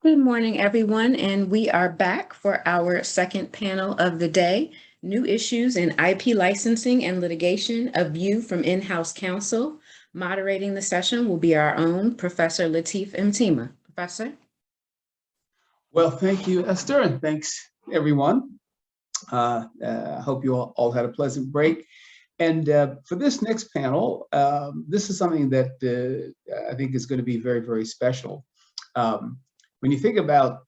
Good morning, everyone, and we are back for our second panel of the day, New Issues in IP Licensing and Litigation, a View from InHouse Counsel. Moderating the session will be our own Professor Lateef Mtima. Professor? Well, thank you, Esther, and thanks, everyone. I hope you all had a pleasant break. And for this next panel, this is something that I think is going to be very, very special. When you think about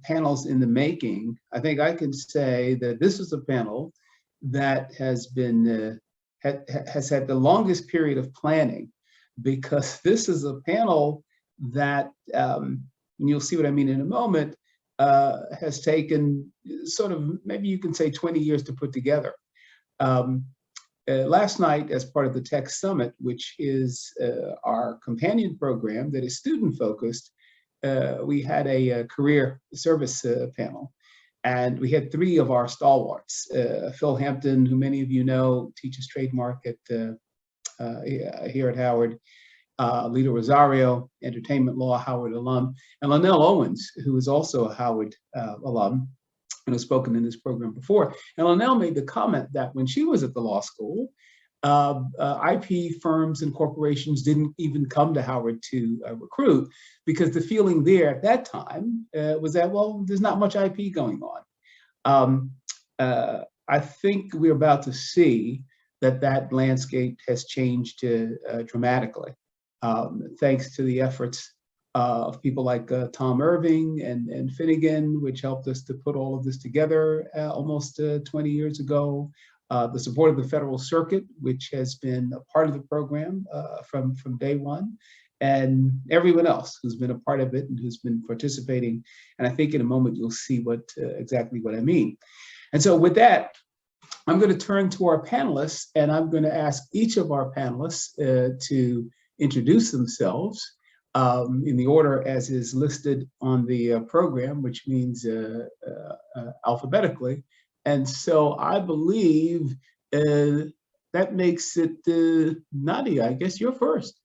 panels in the making, I think I can say that this is a panel that has been has had the longest period of planning, because this is a panel that, and you'll see what I mean in a moment, has taken sort of, maybe you can say 20 years to put together. Last night, as part of the Tech Summit, which is our companion program that is student-focused, we had a career service panel, and we had three of our stalwarts. Phil Hampton, who many of you know, teaches trademark at here at Howard. Lita Rosario, entertainment law, Howard alum, and Lynell Owens, who is also a Howard alum and has spoken in this program before. And Lynell made the comment that when she was at the law school, IP firms and corporations didn't even come to Howard to recruit, because the feeling there at that time was that, well, there's not much IP going on. I think we're about to see that landscape has changed dramatically, thanks to the efforts of people like Tom Irving and Finnegan, which helped us to put all of this together almost 20 years ago. The support of the Federal Circuit, which has been a part of the program from day one, and everyone else who's been a part of it and who's been participating. And I think in a moment you'll see exactly what I mean. And so with that, I'm going to turn to our panelists, and I'm going to ask each of our panelists to introduce themselves in the order as is listed on the program, which means alphabetically. And so I believe that makes it Nadia, I guess you're first.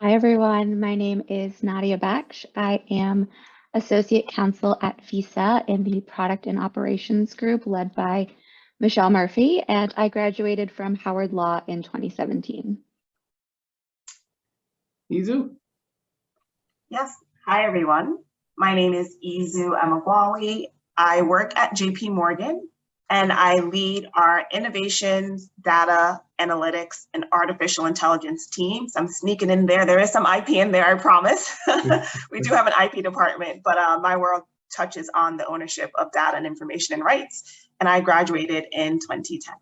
Hi, everyone. My name is Nadia Baksh. I am Associate Counsel at FISA in the Product and Operations Group led by Michelle Murphy, and I graduated from Howard Law in 2017. Izu? Yes. Hi, everyone. My name is Izu Emeagwali. I work at JP Morgan, and I lead our innovations, data, analytics, and artificial intelligence teams. I'm sneaking in there. There is some IP in there, I promise. We do have an IP department, but my world touches on the ownership of data and information and rights. And I graduated in 2010.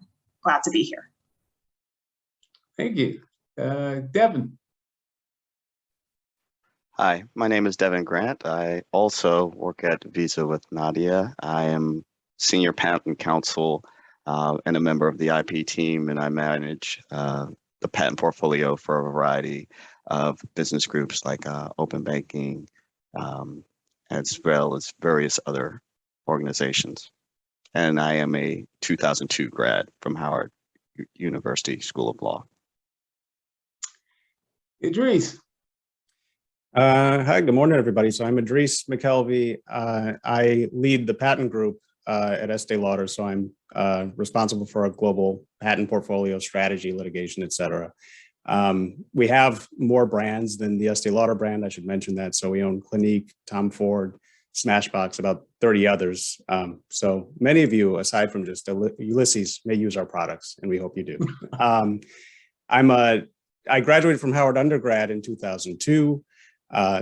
Glad to be here. Thank you. Devin. Hi, my name is Devin Grant. I also work at Visa with Nadia. I am Senior Patent Counsel and a member of the IP team, and I manage the patent portfolio for a variety of business groups like open banking, as well as various other organizations. And I am a 2002 grad from Howard University School of Law. Idris. Hi, good morning, everybody. So I'm Idris McKelvey. I lead the patent group at Estée Lauder, so I'm responsible for a global patent portfolio, strategy, litigation, et cetera. We have more brands than the Estée Lauder brand, I should mention that. So we own Clinique, Tom Ford, Smashbox, about 30 others. So many of you, aside from just Ulysses, may use our products, and we hope you do. I graduated from Howard undergrad in 2002.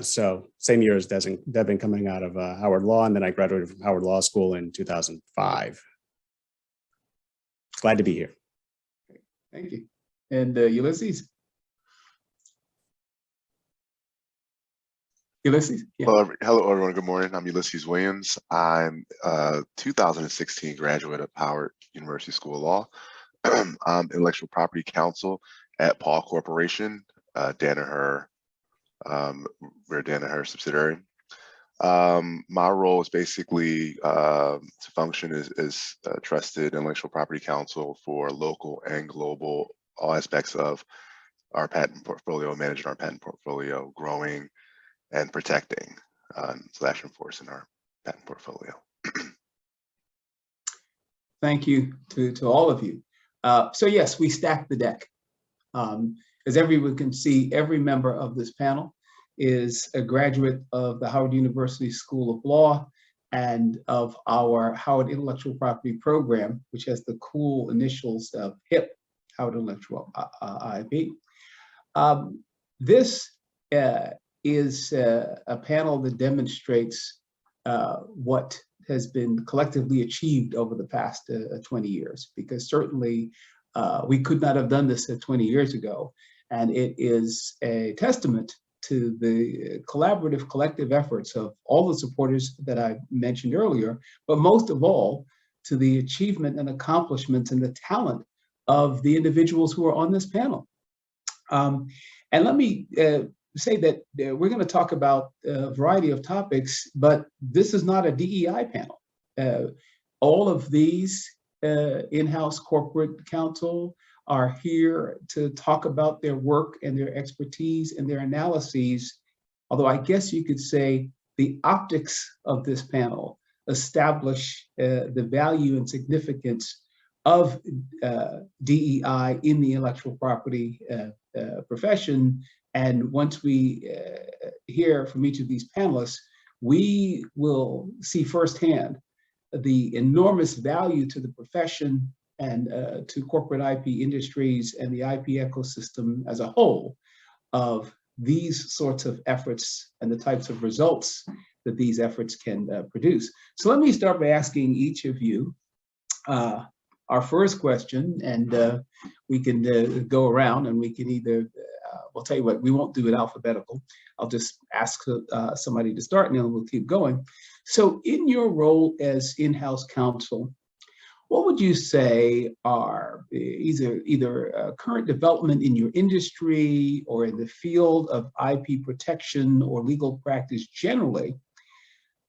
So same year as Devin coming out of Howard Law, and then I graduated from Howard Law School in 2005. Glad to be here. Thank you. And Ulysses? Ulysses? Yeah. Hello, everyone. Good morning. I'm Ulysses Williams. I'm a 2016 graduate of Howard University School of Law. I'm intellectual property counsel at Pall Corporation, Danaher. We're a Danaher subsidiary. My role is basically to function as a trusted intellectual property counsel for local and global, all aspects of our patent portfolio, managing our patent portfolio, growing and protecting. / enforce in our patent portfolio. Thank you to all of you. So yes, we stacked the deck. As everyone can see, every member of this panel is a graduate of the Howard University School of Law and of our Howard Intellectual Property Program, which has the cool initials of HIP, Howard Intellectual IP. This is a panel that demonstrates what has been collectively achieved over the past 20 years, because certainly we could not have done this 20 years ago. And it is a testament to the collaborative, collective efforts of all the supporters that I mentioned earlier, but most of all, to the achievement and accomplishments and the talent of the individuals who are on this panel. And let me say that we're going to talk about a variety of topics, but this is not a DEI panel. All of these in-house corporate counsel are here to talk about their work and their expertise and their analyses, although I guess you could say the optics of this panel establish the value and significance of DEI in the intellectual property profession. And once we hear from each of these panelists, we will see firsthand the enormous value to the profession and to corporate IP industries and the IP ecosystem as a whole of these sorts of efforts and the types of results that these efforts can produce. So let me start by asking each of you our first question, and we can go around and we can either, we'll tell you what, we won't do it alphabetical. I'll just ask somebody to start and then we'll keep going. So in your role as in-house counsel, what would you say are either current development in your industry or in the field of IP protection or legal practice generally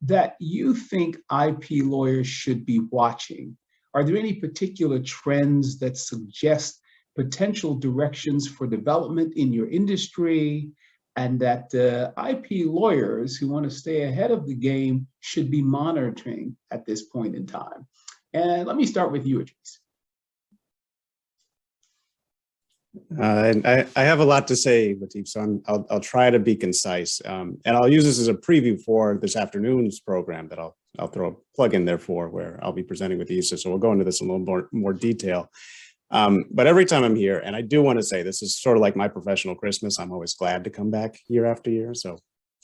that you think IP lawyers should be watching? Are there any particular trends that suggest potential directions for development in your industry, and that IP lawyers who want to stay ahead of the game should be monitoring at this point in time? And let me start with you, Idris. And I have a lot to say, Lateef, so I'll try to be concise. And I'll use this as a preview for this afternoon's program that I'll throw a plug in there for, where I'll be presenting with Issa. So we'll go into this in a little more detail. But every time I'm here, and I do want to say this is sort of like my professional Christmas, I'm always glad to come back year after year. So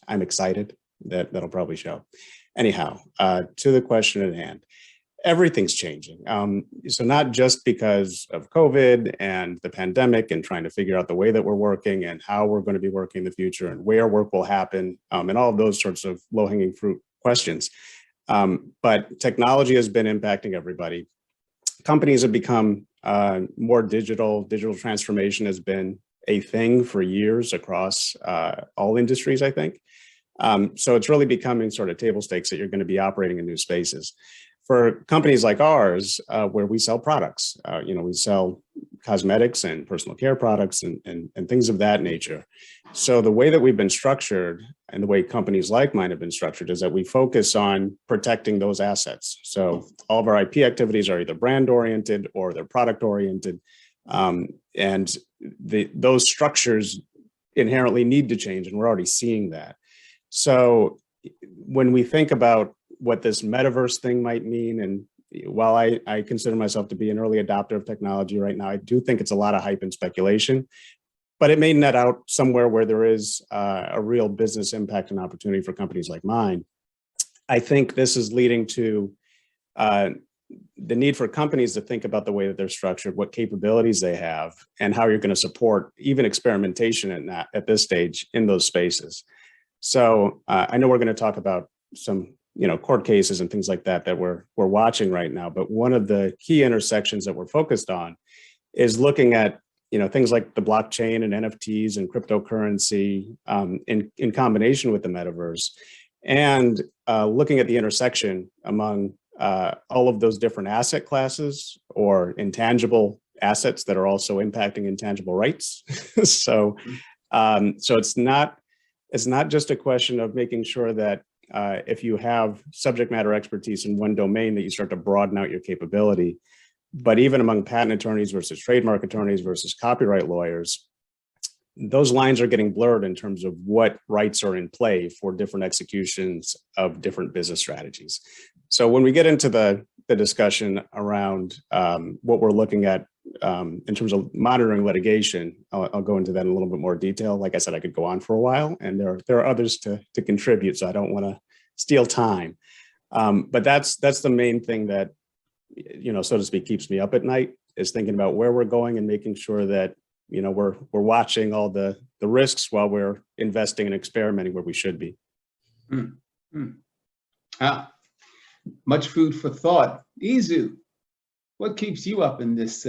I'm excited that'll probably show. Anyhow, to the question at hand. Everything's changing. So not just because of COVID and the pandemic and trying to figure out the way that we're working and how we're going to be working in the future and where work will happen and all of those sorts of low-hanging fruit questions. But technology has been impacting everybody. Companies have become more digital. Digital transformation has been a thing for years across all industries, I think. So it's really becoming sort of table stakes that you're going to be operating in new spaces. For companies like ours, where we sell products, we sell cosmetics and personal care products and things of that nature. So the way that we've been structured and the way companies like mine have been structured is that we focus on protecting those assets. So all of our IP activities are either brand oriented or they're product oriented. And those structures inherently need to change, and we're already seeing that. So when we think about what this metaverse thing might mean, and while I consider myself to be an early adopter of technology right now, I do think it's a lot of hype and speculation, but it may net out somewhere where there is a real business impact and opportunity for companies like mine. I think this is leading to the need for companies to think about the way that they're structured, what capabilities they have, and how you're going to support even experimentation at this stage in those spaces. So I know we're going to talk about some court cases and things like that we're watching right now. But one of the key intersections that we're focused on is looking at, things like the blockchain and NFTs and cryptocurrency in combination with the metaverse, and looking at the intersection among all of those different asset classes or intangible assets that are also impacting intangible rights. So it's not just a question of making sure that if you have subject matter expertise in one domain, that you start to broaden out your capability. But even among patent attorneys versus trademark attorneys versus copyright lawyers, those lines are getting blurred in terms of what rights are in play for different executions of different business strategies. So when we get into the discussion around what we're looking at in terms of monitoring litigation, I'll go into that in a little bit more detail. Like I said, I could go on for a while, and there are others to contribute, so I don't want to steal time. But that's the main thing that, so to speak, keeps me up at night, is thinking about where we're going and making sure that we're watching all the risks while we're investing and experimenting where we should be. Much food for thought. Izu, what keeps you up in this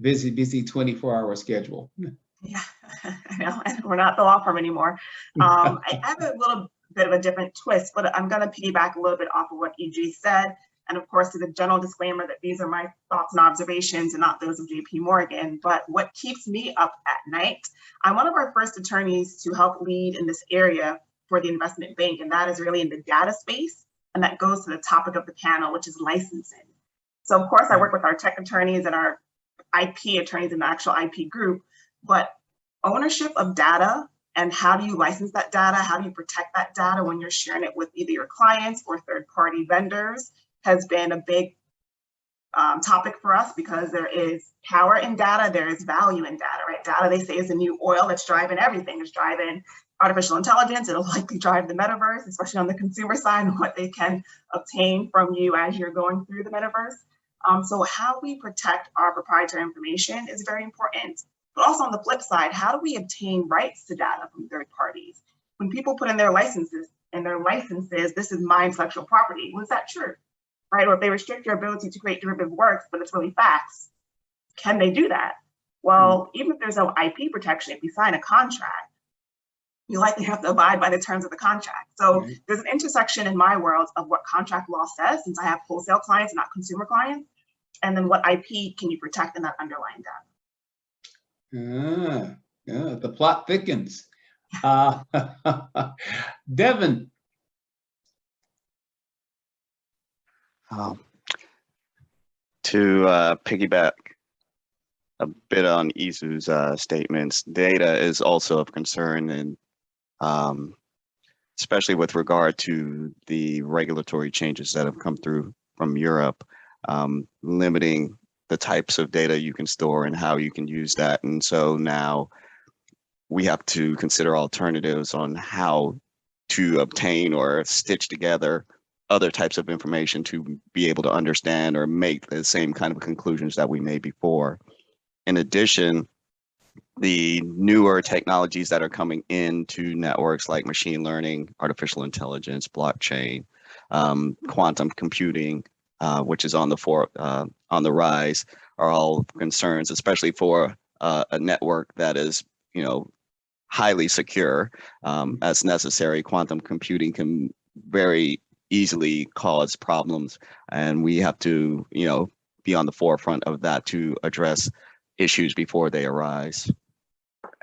busy 24-hour schedule? Yeah, I know, and we're not the law firm anymore. I have a little bit of a different twist, but I'm going to piggyback a little bit off of what Idris said. And of course, to the general disclaimer that these are my thoughts and observations and not those of JP Morgan. But what keeps me up at night, I'm one of our first attorneys to help lead in this area for the investment bank, and that is really in the data space. And that goes to the topic of the panel, which is licensing. So of course, I work with our tech attorneys and our IP attorneys in the actual IP group, but ownership of data and how do you license that data? How do you protect that data when you're sharing it with either your clients or third-party vendors has been a big topic for us, because there is power in data, there is value in data, right? Data, they say, is the new oil that's driving everything. It's driving artificial intelligence. It'll likely drive the metaverse, especially on the consumer side, and what they can obtain from you as you're going through the metaverse. So how we protect our proprietary information is very important. But also on the flip side, how do we obtain rights to data from third parties? When people put in their licenses, this is my intellectual property. Was that true? Right? Or if they restrict your ability to create derivative works, but it's really facts, can they do that? Well, even if there's no IP protection, if you sign a contract, you likely have to abide by the terms of the contract. So there's an intersection in my world of what contract law says, since I have wholesale clients, not consumer clients, and then what IP can you protect in that underlying data. The plot thickens. Devin. To piggyback a bit on Izu's statements, data is also of concern, and especially with regard to the regulatory changes that have come through from Europe, limiting the types of data you can store and how you can use that. And so now we have to consider alternatives on how to obtain or stitch together other types of information to be able to understand or make the same kind of conclusions that we made before. In addition, the newer technologies that are coming into networks like machine learning, artificial intelligence, blockchain, quantum computing, which is on the rise, are all concerns, especially for a network that is, highly secure. As necessary, quantum computing can very easily cause problems, and we have to, be on the forefront of that to address issues before they arise.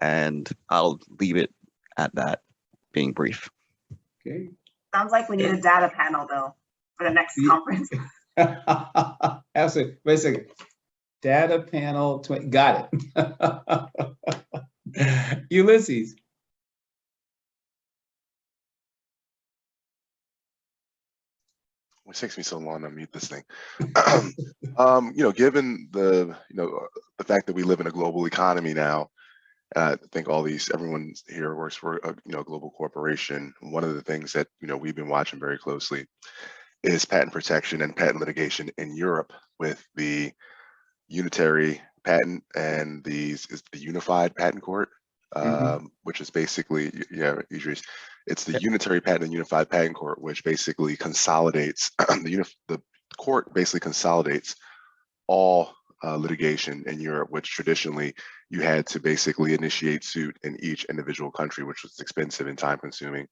And I'll leave it at that, being brief. Okay. Sounds like we need a data panel though for the next conference. Absolutely. Wait a second. Data panel, got it. Ulysses. It takes me so long to mute this thing. Given the fact that we live in a global economy now, I think everyone here works for a global corporation. One of the things that we've been watching very closely is patent protection and patent litigation in Europe with the unitary patent and the unified patent court, which is basically, Idris, it's the unitary patent and unified patent court, which basically consolidates the court basically consolidates all litigation in Europe, which traditionally you had to basically initiate suit in each individual country, which was expensive and time consuming,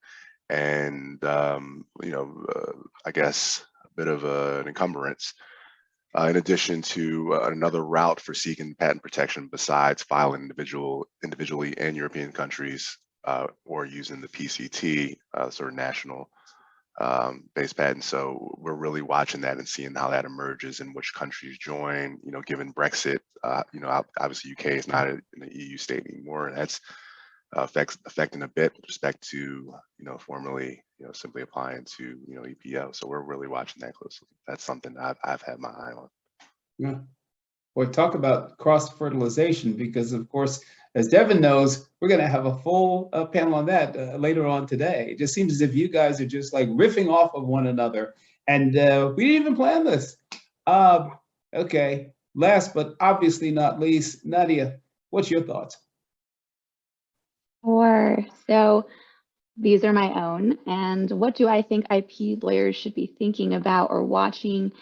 and I guess a bit of an encumbrance. In addition to another route for seeking patent protection besides filing individually in European countries or using the PCT, sort of national based patents. So we're really watching that and seeing how that emerges and which countries join. You know, given Brexit, you know, obviously UK is not an EU state anymore, and that's affecting a bit with respect to, you know, formerly, you know, simply applying to, you know, EPO. So we're really watching that closely. That's something I've had my eye on. Yeah. Well, talk about cross-fertilization, because of course, as Devin knows, we're going to have a full panel on that later on today. It just seems as if you guys are just like riffing off of one another, and we didn't even plan this. Okay, last but obviously not least, Nadia, what's your thoughts? Sure. So these are my own. And what do I think IP lawyers should be thinking about or watching?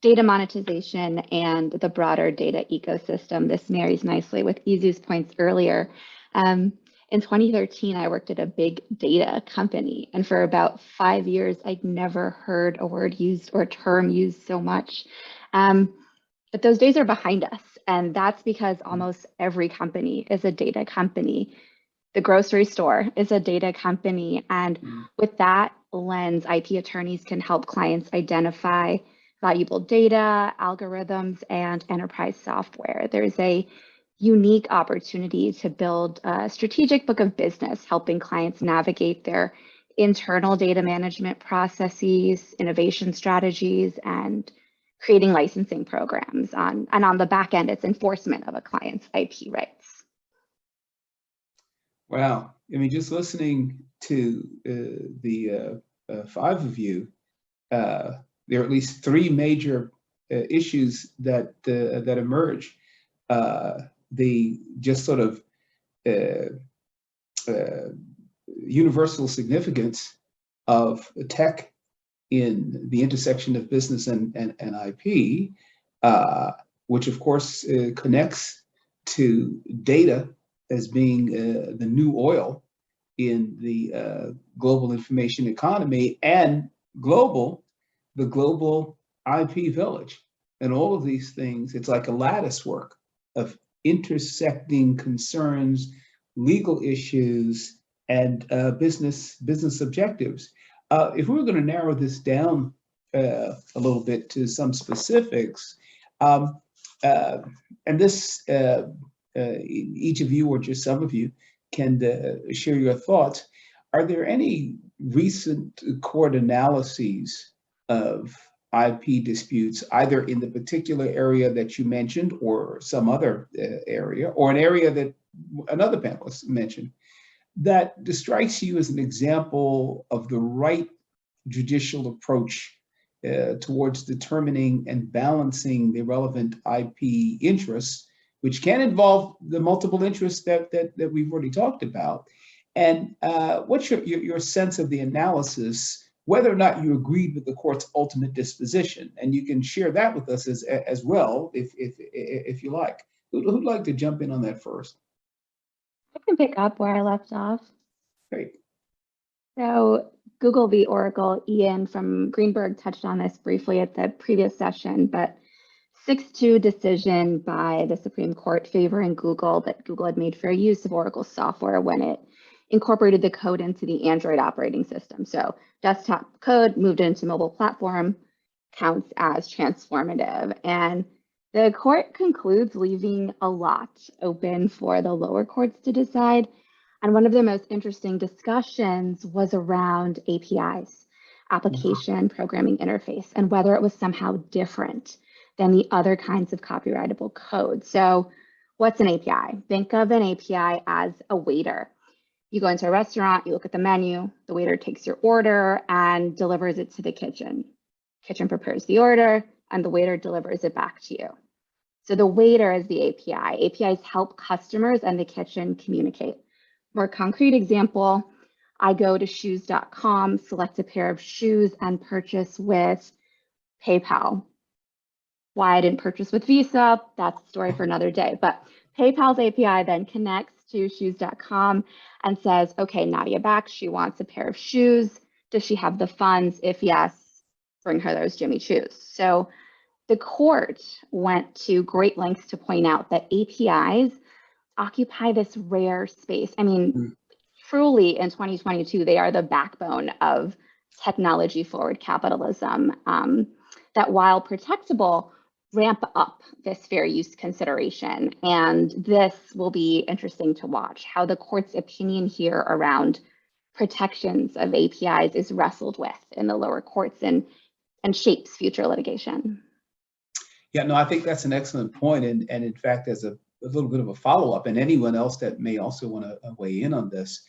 Data monetization and the broader data ecosystem. This marries nicely with Izu's points earlier. In 2013, I worked at a big data company, and for about 5 years, I'd never heard a word used or a term used so much. But those days are behind us, and that's because almost every company is a data company. The grocery store is a data company, and with that lens, IP attorneys can help clients identify valuable data, algorithms, and enterprise software. There's a unique opportunity to build a strategic book of business, helping clients navigate their internal data management processes, innovation strategies, and creating licensing programs. And on the back end, it's enforcement of a client's IP rights. Wow. I mean, just listening to the 5 of you, there are at least 3 major issues that emerge. The just sort of universal significance of tech in the intersection of business and IP, which of course connects to data as being the new oil in the global information economy, and the global IP village. And all of these things, it's like a lattice work of intersecting concerns, legal issues, and business objectives. If we were going to narrow this down a little bit to some specifics, and this, each of you or just some of you can share your thoughts. Are there any recent court analyses of IP disputes, either in the particular area that you mentioned or some other area, or an area that another panelist mentioned, that strikes you as an example of the right judicial approach towards determining and balancing the relevant IP interests, which can involve the multiple interests that we've already talked about? And what's your sense of the analysis, whether or not you agreed with the court's ultimate disposition? And you can share that with us as well, if you like. Who'd like to jump in on that first? I can pick up where I left off. Great. So Google v. Oracle, Ian from Greenberg touched on this briefly at the previous session, but 6-2 decision by the Supreme Court favoring Google that Google had made fair use of Oracle software when it incorporated the code into the Android operating system. So desktop code moved into mobile platform counts as transformative. And the court concludes leaving a lot open for the lower courts to decide. And one of the most interesting discussions was around APIs, application programming interface, and whether it was somehow different than the other kinds of copyrightable code. So what's an API? Think of an API as a waiter. You go into a restaurant, you look at the menu, the waiter takes your order and delivers it to the kitchen. Kitchen prepares the order and the waiter delivers it back to you. So the waiter is the API. APIs help customers and the kitchen communicate. More concrete example, I go to shoes.com, select a pair of shoes and purchase with PayPal. Why I didn't purchase with Visa, that's a story for another day. But PayPal's API then connects to shoes.com and says, okay, Nadia Baksh, she wants a pair of shoes. Does she have the funds? If yes, bring her those Jimmy Choos. So the court went to great lengths to point out that APIs occupy this rare space. I mean, truly in 2022, they are the backbone of technology forward capitalism that, while protectable, ramp up this fair use consideration. And this will be interesting to watch, how the court's opinion here around protections of APIs is wrestled with in the lower courts and shapes future litigation. Yeah, no, I think that's an excellent point. And in fact, as a little bit of a follow-up, and anyone else that may also want to weigh in on this,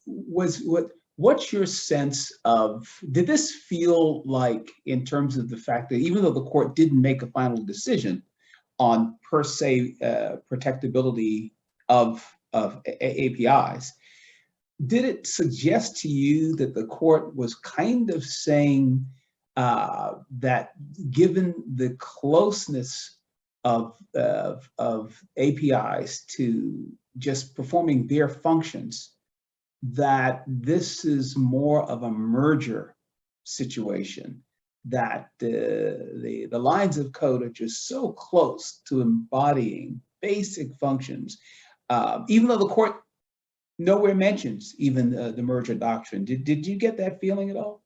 what's your sense of, did this feel like, in terms of the fact that even though the court didn't make a final decision on per se protectability of APIs, did it suggest to you that the court was kind of saying that given the closeness of APIs to just performing their functions, that this is more of a merger situation, that the lines of code are just so close to embodying basic functions, even though the court nowhere mentions even the merger doctrine. Did you get that feeling at all?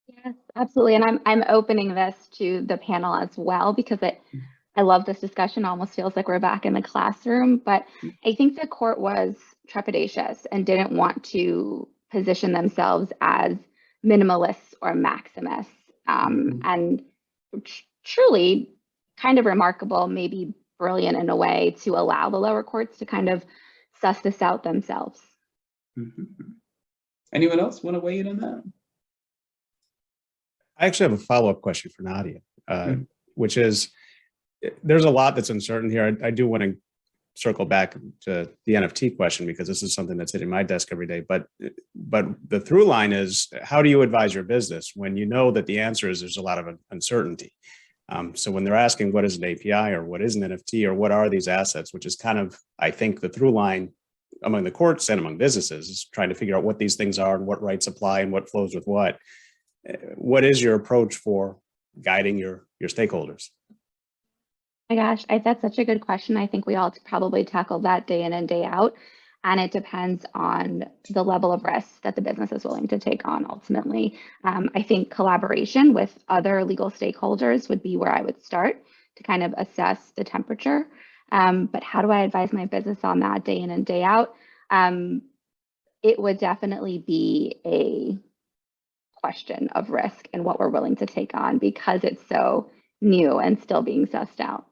Yes, absolutely. And I'm opening this to the panel as well, because I love this discussion. Almost feels like we're back in the classroom, but I think the court was trepidatious and didn't want to position themselves as minimalists or maximists. And truly kind of remarkable, maybe brilliant in a way, to allow the lower courts to kind of suss this out themselves. Anyone else want to weigh in on that? I actually have a follow-up question for Nadia, which is, there's a lot that's uncertain here. I do want to circle back to the NFT question, because this is something that's hitting my desk every day. But the through line is, how do you advise your business when you know that the answer is there's a lot of uncertainty? So when they're asking what is an API or what is an NFT or what are these assets, which is kind of, I think, the through line among the courts and among businesses, is trying to figure out what these things are and what rights apply and what flows with what. What is your approach for guiding your stakeholders? My gosh, that's such a good question. I think we all probably tackle that day in and day out. And it depends on the level of risk that the business is willing to take on ultimately. I think collaboration with other legal stakeholders would be where I would start to kind of assess the temperature. But how do I advise my business on that day in and day out? It would definitely be a question of risk and what we're willing to take on, because it's so new and still being sussed out.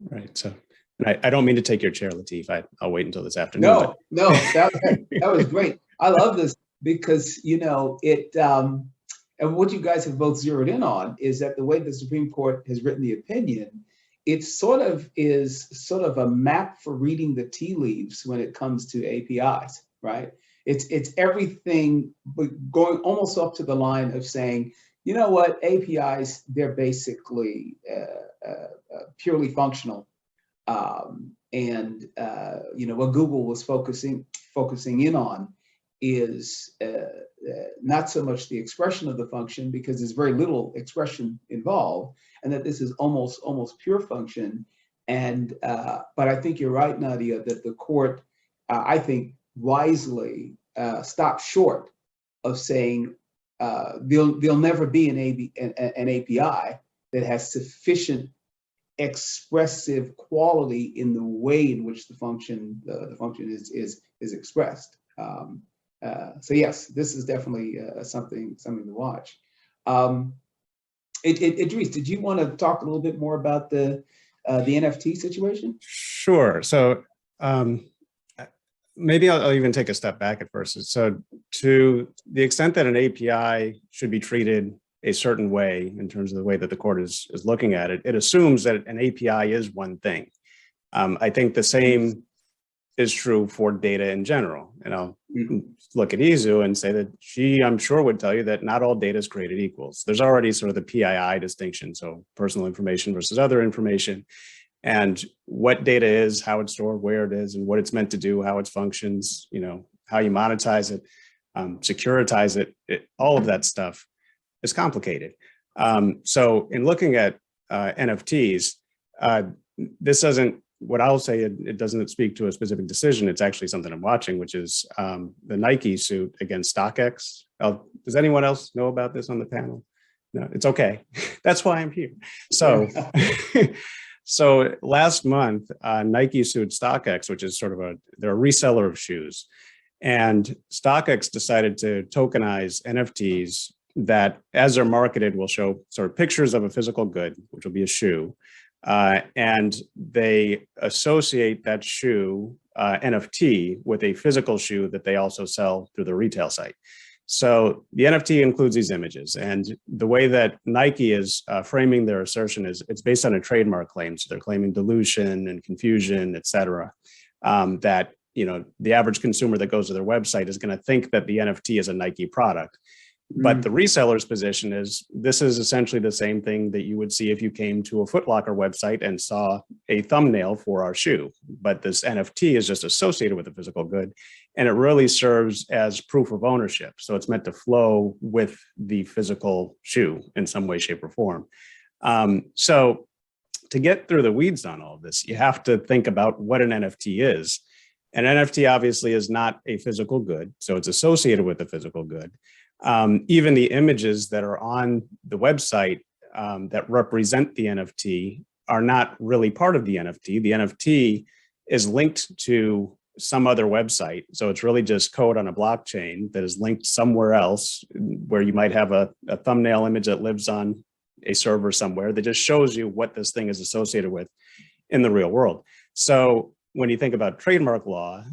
Right. So, and I don't mean to take your chair, Lateef. I'll wait until this afternoon. No, that was great. I love this because, you know, it, and what you guys have both zeroed in on is that the way the Supreme Court has written the opinion, it is sort of a map for reading the tea leaves when it comes to APIs, right? It's everything, but going almost up to the line of saying, you know what, APIs, they're basically purely functional. You know, what Google was focusing in on is not so much the expression of the function, because there's very little expression involved, and that this is almost pure function. And but I think you're right, Nadia, that the court, I think, wisely stopped short of saying there'll never be an API that has sufficient expressive quality in the way in which the function is expressed. So yes, this is definitely something to watch. Idris, did you want to talk a little bit more about the NFT situation? Sure. So maybe I'll even take a step back at first. So to the extent that an API should be treated a certain way in terms of the way that the court is looking at it, it assumes that an API is one thing. I think the same is true for data in general. And I'll look at Izu and say that she, I'm sure, would tell you that not all data is created equals. There's already sort of the PII distinction, so personal information versus other information, and what data is, how it's stored, where it is, and what it's meant to do, how it functions, you know, how you monetize it, securitize it, all of that stuff is complicated. So in looking at NFTs, this doesn't what I'll say, it doesn't speak to a specific decision. It's actually something I'm watching, which is the Nike suit against StockX. Does anyone else know about this on the panel? No, it's okay. That's why I'm here. So, so last month, Nike sued StockX, which is they're a reseller of shoes. And StockX decided to tokenize NFTs that, as they're marketed, will show sort of pictures of a physical good, which will be a shoe. And they associate that shoe NFT with a physical shoe that they also sell through the retail site. So the NFT includes these images, and the way that Nike is framing their assertion is it's based on a trademark claim. So they're claiming dilution and confusion, et cetera, that the average consumer that goes to their website is going to think that the NFT is a Nike product. But the reseller's position is this is essentially the same thing that you would see if you came to a Foot Locker website and saw a thumbnail for our shoe. But this NFT is just associated with the physical good, and it really serves as proof of ownership. So it's meant to flow with the physical shoe in some way, shape, or form. So to get through the weeds on all of this, you have to think about what an NFT is. An NFT obviously is not a physical good, so it's associated with the physical good. Even the images that are on the website that represent the NFT are not really part of the NFT. The NFT is linked to some other website. So it's really just code on a blockchain that is linked somewhere else, where you might have a thumbnail image that lives on a server somewhere that just shows you what this thing is associated with in the real world. So when you think about trademark law,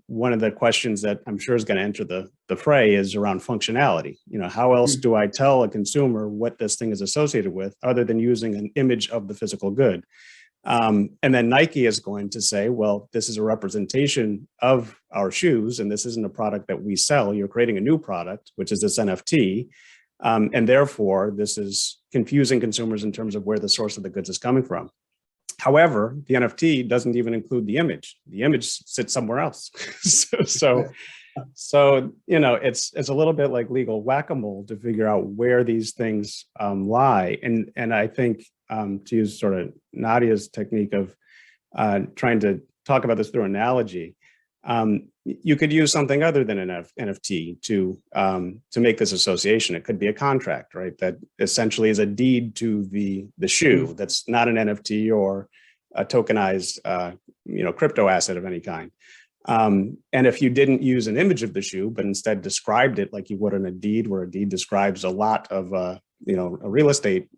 one of the questions that I'm sure is going to enter the fray is around functionality. How else do I tell a consumer what this thing is associated with other than using an image of the physical good? And then Nike is going to say, well, this is a representation of our shoes, and this isn't a product that we sell. You're creating a new product, which is this NFT. And therefore, this is confusing consumers in terms of where the source of the goods is coming from. However, the NFT doesn't even include the image. The image sits somewhere else. so it's a little bit like legal whack-a-mole to figure out where these things lie. And I think to use sort of Nadia's technique of trying to talk about this through analogy, you could use something other than an NFT to make this association. It could be a contract, right? That essentially is a deed to the shoe. That's not an NFT or a tokenized, crypto asset of any kind. And if you didn't use an image of the shoe, but instead described it like you would in a deed, where a deed describes a lot of, a real estate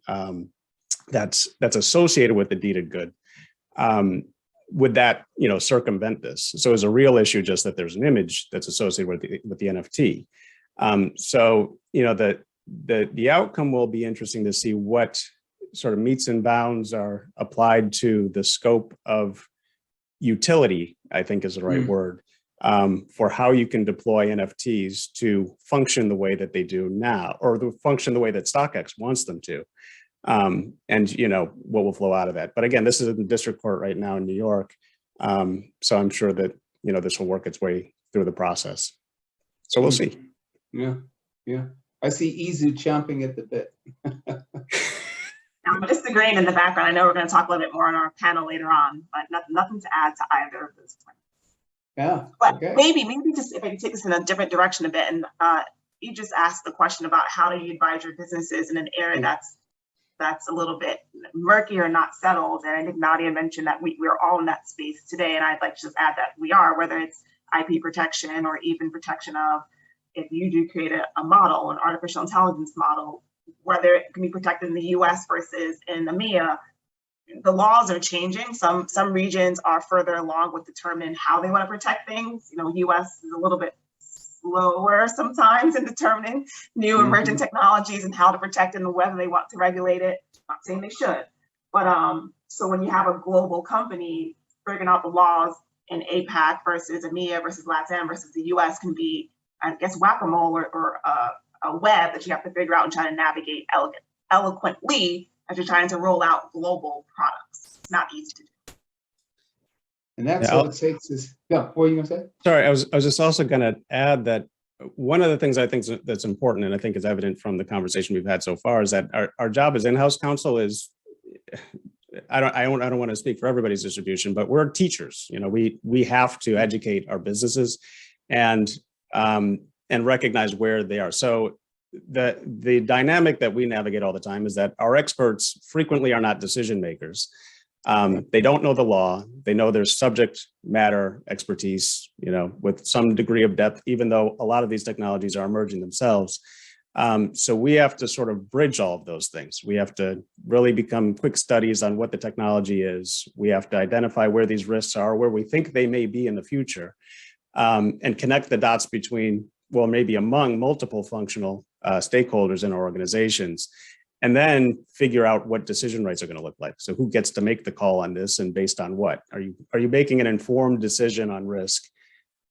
that's associated with the deeded good. Would that circumvent this? So it's a real issue just that there's an image that's associated with the NFT. So the outcome will be interesting to see what sort of metes and bounds are applied to the scope of utility, I think is the right word, for how you can deploy NFTs to function the way that they do now, or the function the way that StockX wants them to. And what will flow out of that. But again, this is in the district court right now in New York. So I'm sure that, this will work its way through the process. So we'll see. Yeah. I see Izu chomping at the bit. I'm disagreeing in the background. I know we're going to talk a little bit more on our panel later on, but nothing to add to either of those points. Yeah. But okay. maybe just if I can take this in a different direction a bit, and you just asked the question about how do you advise your businesses in an area that's a little bit murky or not settled. And I think Nadia mentioned that we're all in that space today. And I'd like to just add that we are, whether it's IP protection or even protection of, if you do create a model, an artificial intelligence model, whether it can be protected in the US versus in EMEA, the laws are changing. Some regions are further along with determining how they want to protect things. US is a little bit slower sometimes in determining new emerging technologies and how to protect it and whether they want to regulate it. I'm not saying they should, but so when you have a global company figuring out the laws in APAC versus EMEA versus LATAM versus the US can be, I guess, whack-a-mole or a web that you have to figure out and try to navigate eloquently as you're trying to roll out global products. It's not easy to do. And that's what it takes is, what were you going to say? Sorry, I was just also going to add that one of the things I think that's important, and I think is evident from the conversation we've had so far, is that our job as in-house counsel is I don't want to speak for everybody's distribution, but we're teachers. You know, we have to educate our businesses and recognize where they are. So the dynamic that we navigate all the time is that our experts frequently are not decision makers. They don't know the law. They know their subject matter expertise, you know, with some degree of depth, even though a lot of these technologies are emerging themselves. So we have to sort of bridge all of those things. We have to really become quick studies on what the technology is. We have to identify where these risks are, where we think they may be in the future, and connect the dots between, well, maybe among multiple functional stakeholders in our organizations, and then figure out what decision rights are going to look like. So who gets to make the call on this, and based on what? Are you making an informed decision on risk?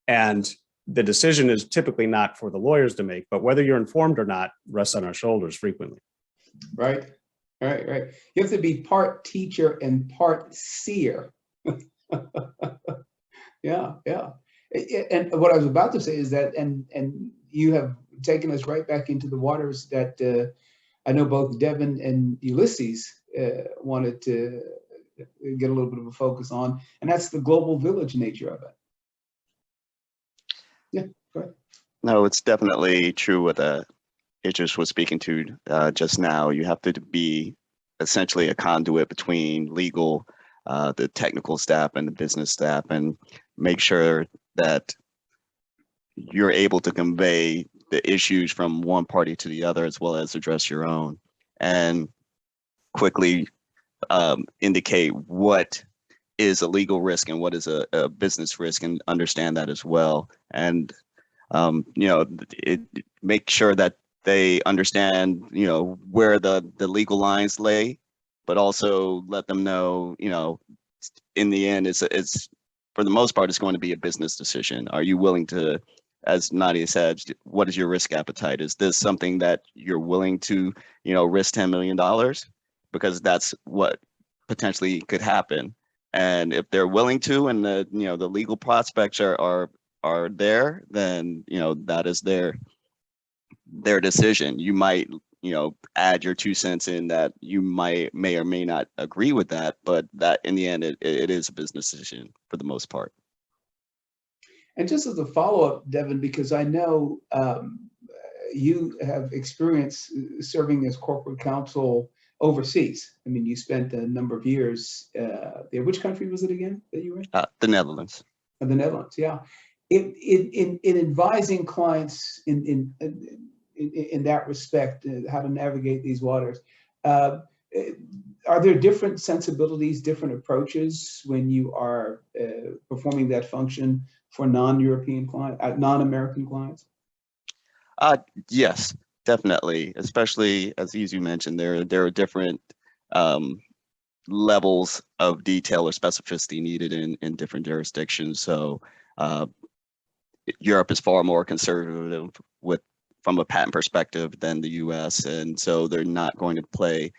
And the decision is typically not for the lawyers to make, but whether you're informed or not rests on our shoulders frequently. Right. You have to be part teacher and part seer. Yeah. And what I was about to say is that, and you have taken us right back into the waters that I know both Devin and Ulysses wanted to get a little bit of a focus on, and that's the global village nature of it. Yeah, go ahead. No, it's definitely true what Idris was speaking to just now. You have to be essentially a conduit between legal, the technical staff and the business staff, and make sure that you're able to convey the issues from one party to the other, as well as address your own, and quickly indicate what is a legal risk and what is a business risk, and understand that as well. And make sure that they understand, where the legal lines lay, but also let them know, in the end, it's for the most part, it's going to be a business decision. Are you willing to, as Nadia said, what is your risk appetite? Is this something that you're willing to, risk $10 million? Because that's what potentially could happen. And if they're willing to, and the legal prospects are there, then that is their decision. You might add your 2 cents in that you may or may not agree with that, but that in the end it is a business decision for the most part. And just as a follow-up, Devin, because I know you have experience serving as corporate counsel overseas. I mean, you spent a number of years there. Which country was it again that you were in? The Netherlands. The Netherlands, yeah. In advising clients in that respect, how to navigate these waters, are there different sensibilities, different approaches when you are performing that function for non-European clients, non-American clients? Yes, definitely. Especially as you mentioned, there are different levels of detail or specificity needed in different jurisdictions. So Europe is far more conservative from a patent perspective than the US. And so they're not going to play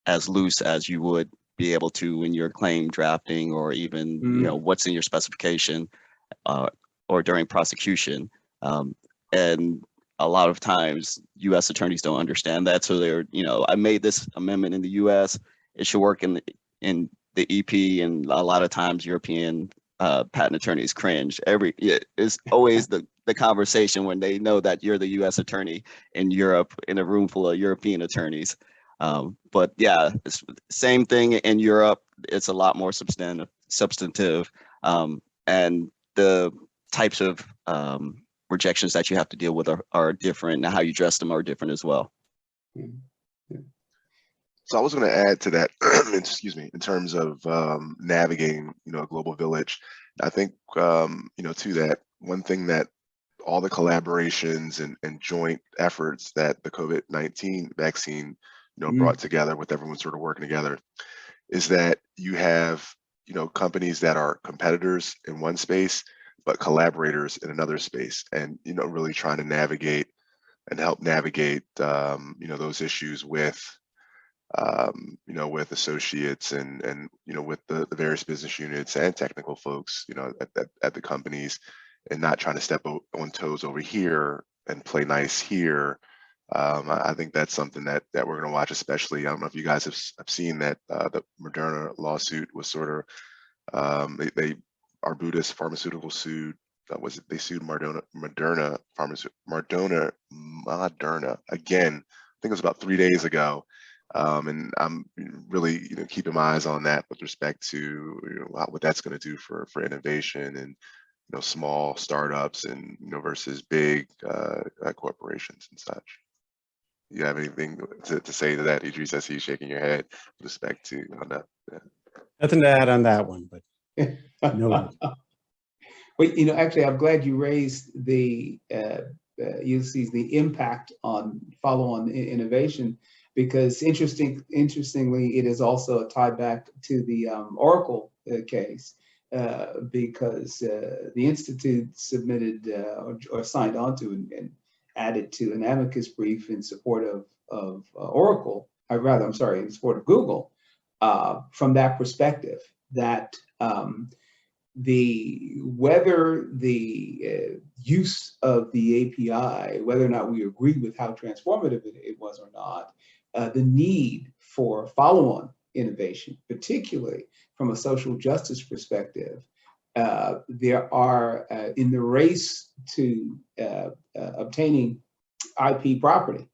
as loose as you would be able to in your claim drafting, or even what's in your specification or during prosecution. And a lot of times US attorneys don't understand that. So they're, I made this amendment in the US, it should work in the EP, and a lot of times European patent attorneys cringe. It's always the conversation when they know that you're the US attorney in Europe in a room full of European attorneys. But yeah, it's the same thing in Europe. It's a lot more substantive, and the types of rejections that you have to deal with are different, and how you address them are different as well. So I was going to add to that, excuse me, in terms of navigating, a global village. I think, to that, one thing that all the collaborations and joint efforts that the COVID-19 vaccine, brought together, with everyone sort of working together, is that you have, companies that are competitors in one space, but collaborators in another space, and, really trying to navigate and help navigate, those issues with, with associates and with the various business units and technical folks, at the companies, and not trying to step on toes over here and play nice here, I think that's something that we're going to watch, especially. I don't know if you guys have seen that the Moderna lawsuit was sort of Arbutus Pharmaceutical sued. They sued Moderna again. I think it was about 3 days ago, and I'm really keeping my eyes on that with respect to what that's going to do for innovation and small startups and versus big corporations and such. You have anything to say to that, Idris? I see you shaking your head with respect to that. Yeah. Nothing to add on that one, but no. Well, actually, I'm glad you raised the Ulysses, the impact on follow-on innovation, because interestingly, it is also a tie back to the Oracle case, because the Institute submitted or signed on to and added to an amicus brief in support of Oracle, or rather, I'm sorry, in support of Google, from that perspective, that whether the use of the API, whether or not we agree with how transformative it was or not, the need for follow-on innovation, particularly from a social justice perspective, there are, in the race to obtaining IP property,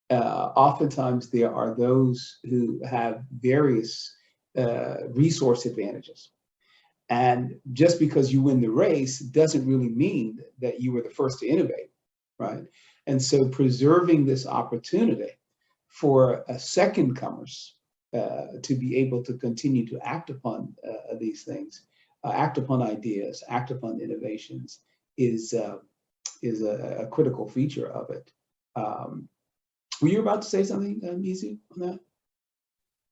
oftentimes there are those who have various resource advantages. And just because you win the race doesn't really mean that you were the first to innovate, right? And so preserving this opportunity for second comers to be able to continue to act upon these things, act upon ideas, act upon innovations is a critical feature of it. Were you about to say something, Izu, on that?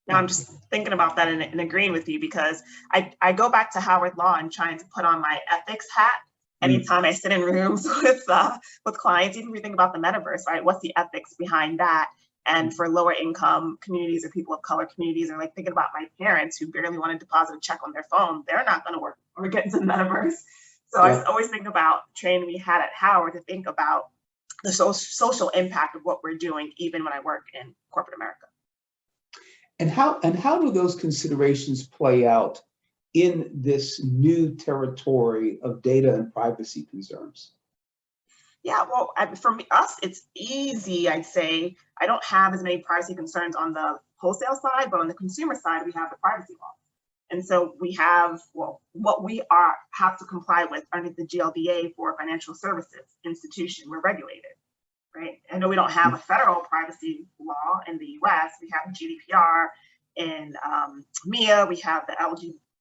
No, I'm just thinking about that and agreeing with you, because I go back to Howard Law and trying to put on my ethics hat anytime I sit in rooms with clients, even if we think about the metaverse, right? What's the ethics behind that? And for lower income communities or people of color communities, or like thinking about my parents who barely want to deposit a check on their phone, they're not going to work or get into the metaverse. So I always think about training we had at Howard to think about the social impact of what we're doing, even when I work in corporate America. And how do those considerations play out in this new territory of data and privacy concerns? Yeah, well, for us, it's easy, I'd say. I don't have as many privacy concerns on the wholesale side, but on the consumer side, we have the privacy law. And so we have, what we have to comply with under the GLBA for financial services institution, we're regulated, right? I know we don't have a federal privacy law in the US. We have GDPR in MIA, we have the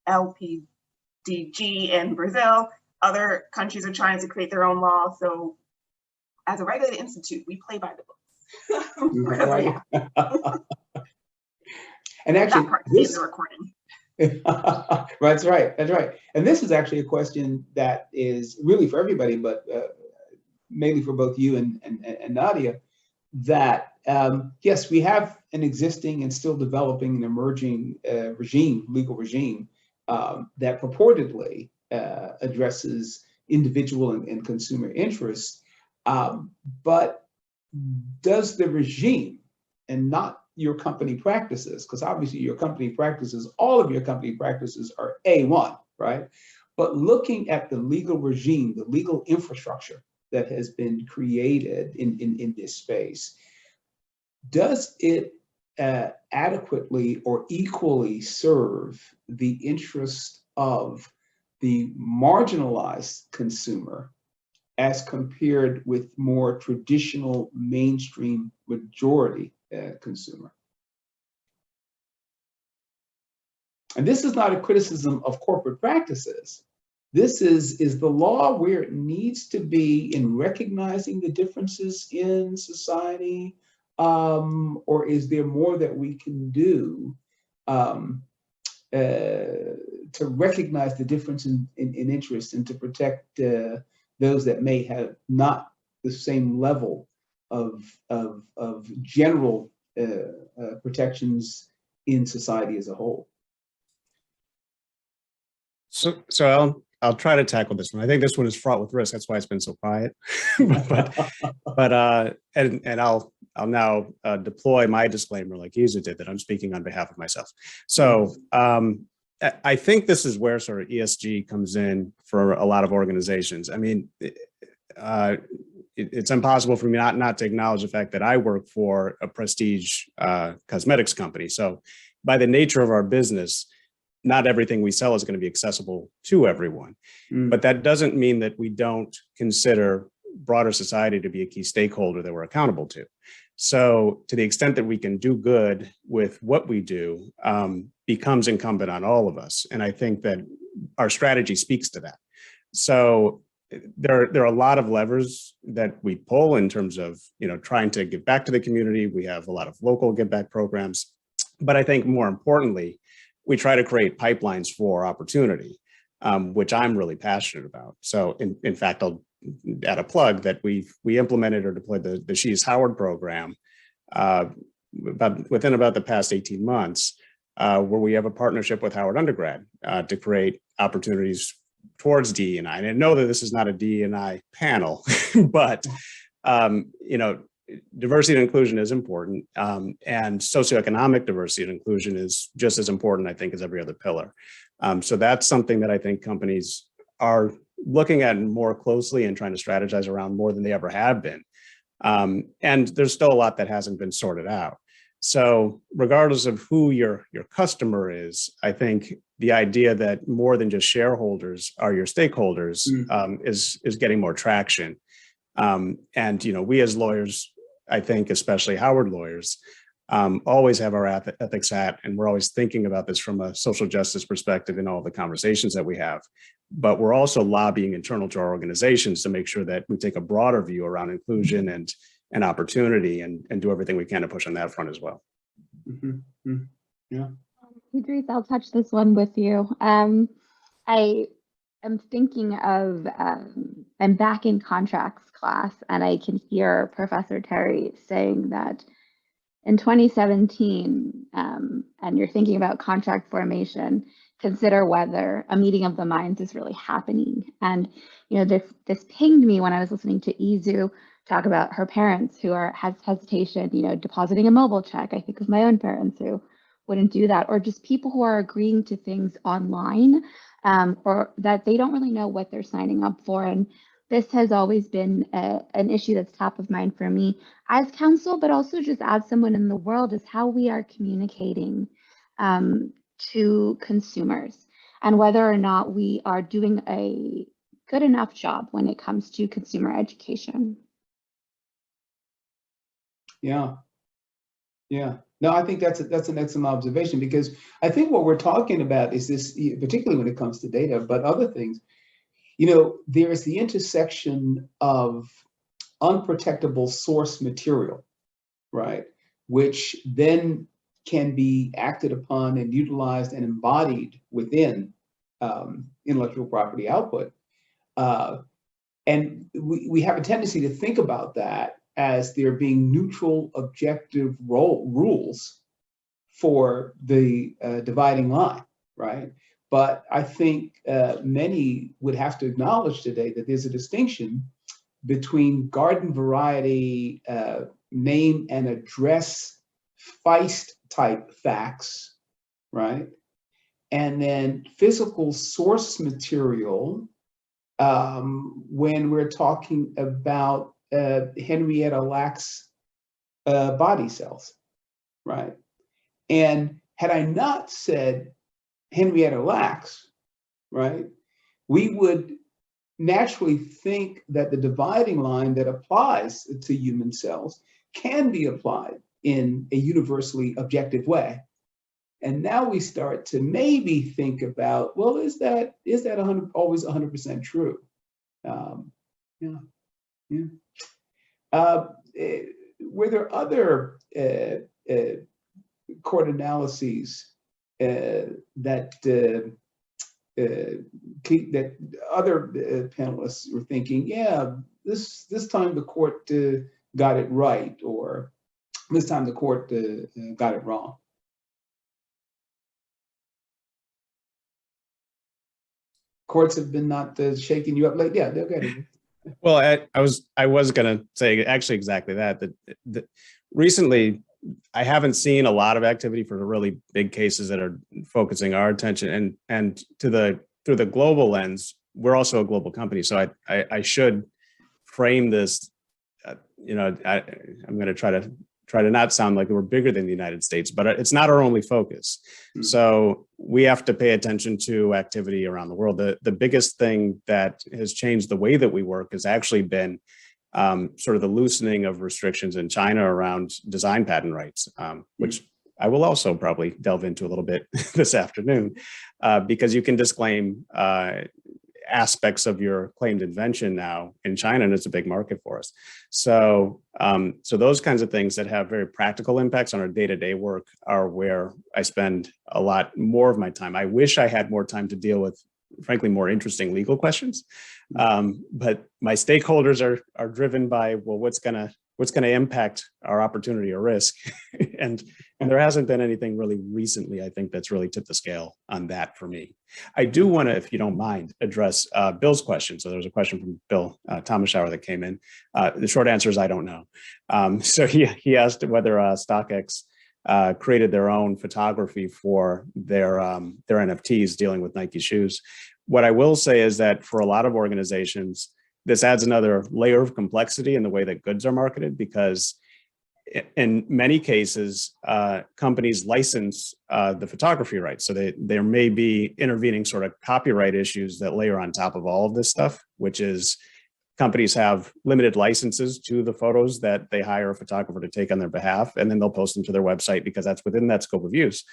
LPDG in Brazil. Other countries are trying to create their own law. So as a regulated institute, we play by the books. Right. And actually, that part is the recording. That's right. That's right. And this is actually a question that is really for everybody, but mainly for both you and Nadia, that yes, we have an existing and still developing and emerging legal regime that purportedly addresses individual and consumer interests, but does the regime, and not your company practices, because obviously your company practices, all of your company practices are A1, right? But looking at the legal regime, the legal infrastructure that has been created in this space, does it adequately or equally serve the interest of the marginalized consumer as compared with more traditional mainstream majority consumer? And this is not a criticism of corporate practices. This is the law where it needs to be in recognizing the differences in society, or is there more that we can do to recognize the difference in interest and to protect those that may have not the same level of general protections in society as a whole? So I'll try to tackle this one. I think this one is fraught with risk. That's why it's been so quiet. And I'll now deploy my disclaimer like Isa did, that I'm speaking on behalf of myself. So I think this is where sort of ESG comes in for a lot of organizations. I mean, it's impossible for me not to acknowledge the fact that I work for a prestige cosmetics company. So by the nature of our business, not everything we sell is going to be accessible to everyone. But that doesn't mean that we don't consider broader society to be a key stakeholder that we're accountable to. So to the extent that we can do good with what we do, becomes incumbent on all of us. And I think that our strategy speaks to that. So there are a lot of levers that we pull in terms of, trying to give back to the community. We have a lot of local give back programs, but I think more importantly, we try to create pipelines for opportunity, which I'm really passionate about. So in fact, I'll add a plug that we implemented or deployed the She's Howard program within about the past 18 months, where we have a partnership with Howard Undergrad to create opportunities towards DE&I. And I know that this is not a DE&I panel, but diversity and inclusion is important, and socioeconomic diversity and inclusion is just as important, I think, as every other pillar. So that's something that I think companies are looking at more closely and trying to strategize around more than they ever have been. And there's still a lot that hasn't been sorted out. So regardless of who your customer is, I think the idea that more than just shareholders are your stakeholders is getting more traction. And we as lawyers, I think, especially Howard lawyers, always have our ethics hat, and we're always thinking about this from a social justice perspective in all the conversations that we have. But we're also lobbying internal to our organizations to make sure that we take a broader view around inclusion and opportunity, and do everything we can to push on that front as well. Yeah. Idris, I'll touch this one with you. I am thinking of, I'm back in contracts class, and I can hear Professor Terry saying that in 2017, and you're thinking about contract formation, consider whether a meeting of the minds is really happening. And this pinged me when I was listening to Izu talk about her parents who has hesitation, depositing a mobile check. I think of my own parents who wouldn't do that, or just people who are agreeing to things online, or that they don't really know what they're signing up for. And this has always been an issue that's top of mind for me as counsel, but also just as someone in the world, is how we are communicating to consumers, and whether or not we are doing a good enough job when it comes to consumer education. Yeah. No, I think that's an excellent observation, because I think what we're talking about is this, particularly when it comes to data, but other things, there is the intersection of unprotectable source material, right? Which then can be acted upon and utilized and embodied within intellectual property output. And we have a tendency to think about that as there being neutral, objective rules for the dividing line, right? But I think many would have to acknowledge today that there's a distinction between garden variety name and address feist type facts, right? And then physical source material when we're talking about Henrietta Lacks body cells, right? And had I not said Henrietta Lacks, right, we would naturally think that the dividing line that applies to human cells can be applied in a universally objective way. And now we start to maybe think about, well, is that always 100% true? Were there other court analyses that other panelists were thinking, yeah, this time the court got it right, or this time the court got it wrong? courts have been not shaking you up like, yeah, they'll get it. Well, I was going to say actually exactly that recently I haven't seen a lot of activity for the really big cases that are focusing our attention, and through the global lens, we're also a global company. So I should frame this, I'm going to try to not sound like we're bigger than the United States, but it's not our only focus. Mm-hmm. So we have to pay attention to activity around the world. The biggest thing that has changed the way that we work has actually been sort of the loosening of restrictions in China around design patent rights, which I will also probably delve into a little bit this afternoon, because you can disclaim aspects of your claimed invention now in China, and it's a big market for us. So those kinds of things that have very practical impacts on our day-to-day work are where I spend a lot more of my time. I wish I had more time to deal with, frankly, more interesting legal questions. But my stakeholders are driven by, well, what's gonna impact our opportunity or risk, and there hasn't been anything really recently, I think, that's really tipped the scale on that for me. I do want to, if you don't mind, address Bill's question. So there was a question from Bill Thomashower that came in. The short answer is I don't know. So he asked whether StockX created their own photography for their NFTs dealing with Nike shoes. What I will say is that for a lot of organizations, this adds another layer of complexity in the way that goods are marketed, because in many cases, companies license the photography rights. So there may be intervening sort of copyright issues that layer on top of all of this stuff, which is companies have limited licenses to the photos that they hire a photographer to take on their behalf, and then they'll post them to their website because that's within that scope of use.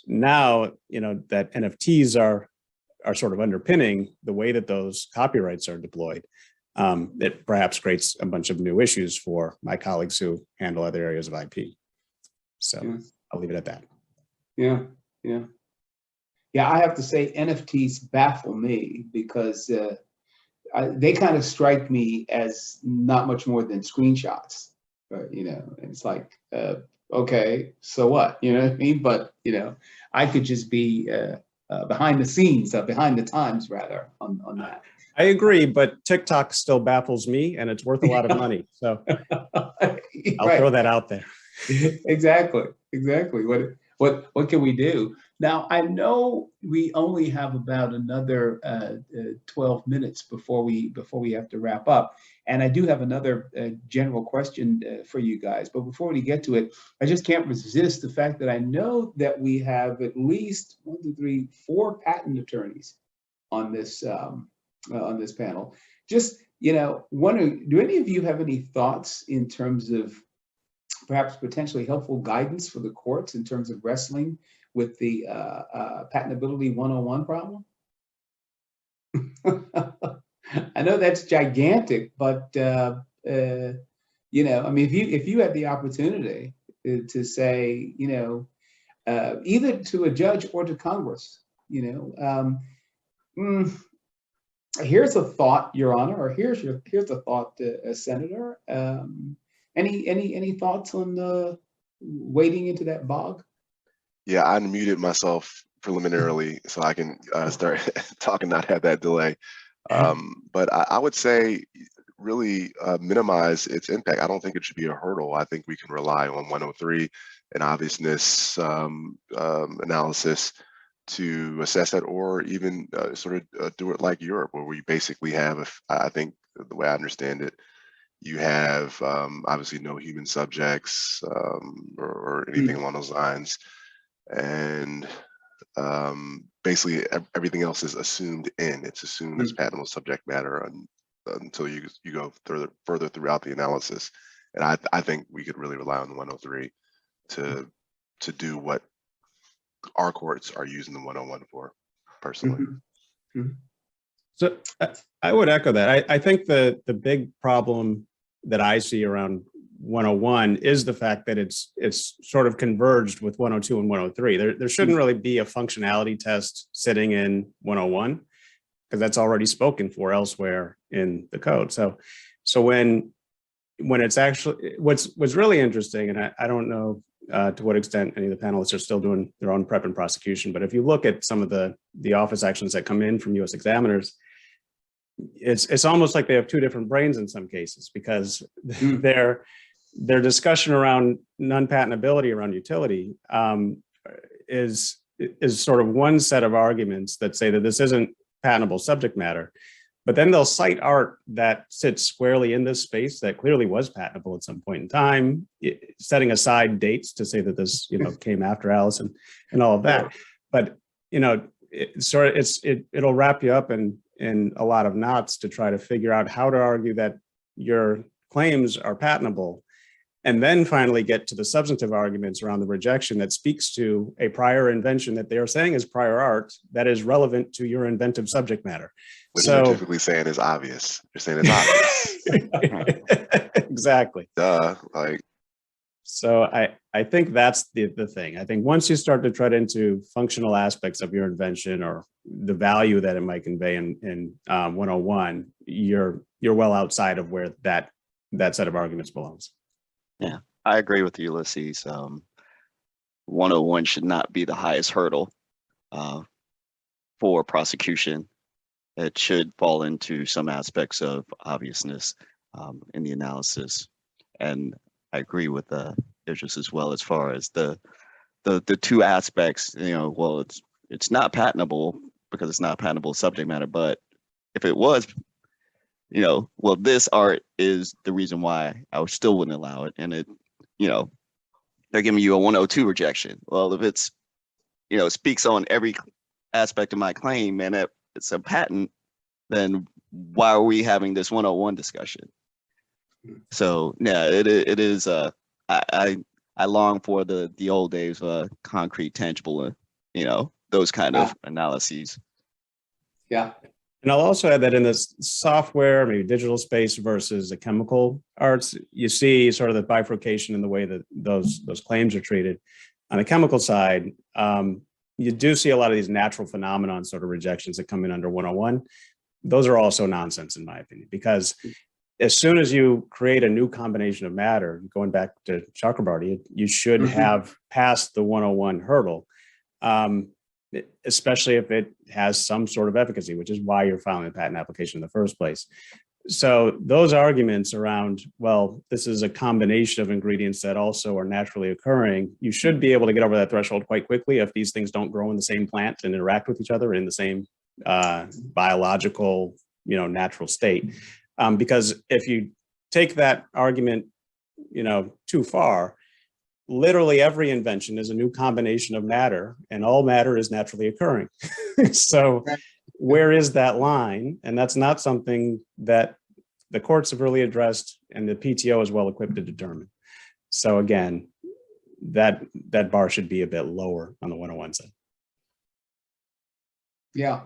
Now, that NFTs are sort of underpinning the way that those copyrights are deployed. It perhaps creates a bunch of new issues for my colleagues who handle other areas of IP. So yeah. I'll leave it at that. Yeah. I have to say NFTs baffle me because they kind of strike me as not much more than screenshots. And it's like, okay, so what? You know what I mean? But I could just be behind the scenes, behind the times rather on that. I agree, but TikTok still baffles me, and it's worth a lot of money. So I'll throw that out there. Exactly. What can we do? Now, I know we only have about another 12 minutes before we have to wrap up. And I do have another general question for you guys. But before we get to it, I just can't resist the fact that I know that we have at least 4 patent attorneys on this panel. Just, wondering, do any of you have any thoughts in terms of perhaps potentially helpful guidance for the courts in terms of wrestling with the patentability 101 problem? I know that's gigantic, but I mean, if you had the opportunity to say, either to a judge or to Congress, here's a thought, Your Honor, or here's a thought, Senator. Any thoughts on wading into that bog? Yeah, I unmuted myself preliminarily so I can start talking, not have that delay. But I would say really minimize its impact. I don't think it should be a hurdle. I think we can rely on 103 and obviousness analysis to assess that, or even sort of do it like Europe, where we basically have, I think the way I understand it, you have obviously no human subjects or anything along those lines. And basically everything else is assumed in. It's assumed as patentable subject matter until you go further throughout the analysis. And I think we could really rely on the 103 to do what our courts are using the 101 for, personally. So I would echo that. I think the big problem that I see around 101 is the fact that it's sort of converged with 102 and 103. There shouldn't really be a functionality test sitting in 101 because that's already spoken for elsewhere in the code. So when it's actually what's really interesting, and I don't know to what extent any of the panelists are still doing their own prep and prosecution. But if you look at some of the office actions that come in from U.S. examiners, it's almost like they have two different brains in some cases, because their discussion around non-patentability around utility is sort of one set of arguments that say that this isn't patentable subject matter. But then they'll cite art that sits squarely in this space that clearly was patentable at some point in time, setting aside dates to say that this, came after Alice and all of that. But, it'll wrap you up in a lot of knots to try to figure out how to argue that your claims are patentable, and then finally get to the substantive arguments around the rejection that speaks to a prior invention that they are saying is prior art that is relevant to your inventive subject matter. What So you're typically saying is obvious. You're saying it's obvious. Exactly. Like. So I think that's the thing. I think once you start to tread into functional aspects of your invention or the value that it might convey in 101, you're well outside of where that set of arguments belongs. Yeah, I agree with Ulysses. 101 should not be the highest hurdle for prosecution. It should fall into some aspects of obviousness in the analysis. And I agree with Idris as well, as far as the two aspects, well, it's not patentable because it's not patentable subject matter, but if it was, well, this art is the reason why I still wouldn't allow it. And they're giving you a 102 rejection. Well, if it's, speaks on every aspect of my claim and it's a patent, then why are we having this 101 discussion? So yeah, it is. I long for the old days of concrete, tangible, those kind of analyses. Yeah. And I'll also add that in this software, maybe digital space versus the chemical arts, you see sort of the bifurcation in the way that those claims are treated. On the chemical side, you do see a lot of these natural phenomenon sort of rejections that come in under 101. Those are also nonsense, in my opinion, because as soon as you create a new combination of matter, going back to Chakrabarty, you should have passed the 101 hurdle, especially if it has some sort of efficacy, which is why you're filing a patent application in the first place. So those arguments around, well, this is a combination of ingredients that also are naturally occurring, you should be able to get over that threshold quite quickly if these things don't grow in the same plant and interact with each other in the same biological, natural state. Because if you take that argument, too far, literally every invention is a new combination of matter, and all matter is naturally occurring. So where is that line? And that's not something that the courts have really addressed, and the PTO is well equipped to determine. So again, that bar should be a bit lower on the 101 side. Yeah.